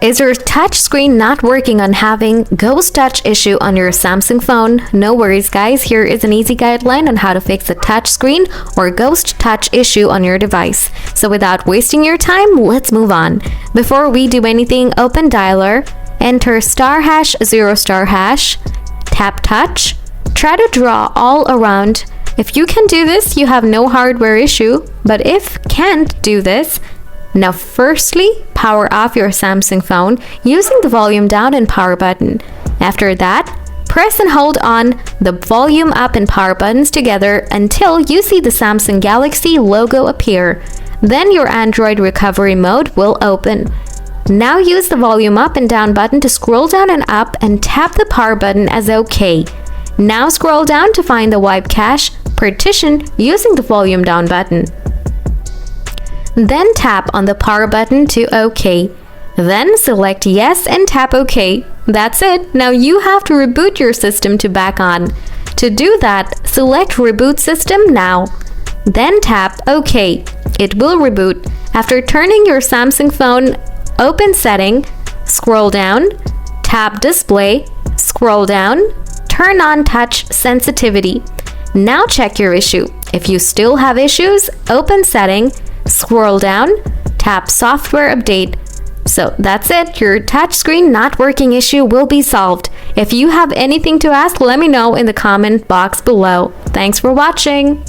Is your touch screen not working on having ghost touch issue on your Samsung phone? No worries guys, here is an easy guideline on how to fix a touch screen or ghost touch issue on your device. So without wasting your time, let's move on. Before we do anything, open dialer, enter *#0*#, tap touch, try to draw all around. If you can do this, you have no hardware issue, but if can't do this, now firstly, power off your Samsung phone using the volume down and power button. After that, press and hold on the volume up and power buttons together until you see the Samsung Galaxy logo appear. Then your Android recovery mode will open. Now use the volume up and down button to scroll down and up and tap the power button as OK. Now scroll down to find the wipe cache partition using the volume down button. Then tap on the power button to OK. Then select yes and tap OK. That's it. Now you have to reboot your system to back on. To do that, select Reboot System now. Then tap OK. It will reboot. After turning your Samsung phone, open Setting, scroll down, tap Display, scroll down, turn on Touch Sensitivity. Now check your issue. If you still have issues, open Setting, scroll down, tap Software Update. So that's it, your touchscreen not working issue will be solved. If you have anything to ask, let me know in the comment box below. Thanks for watching.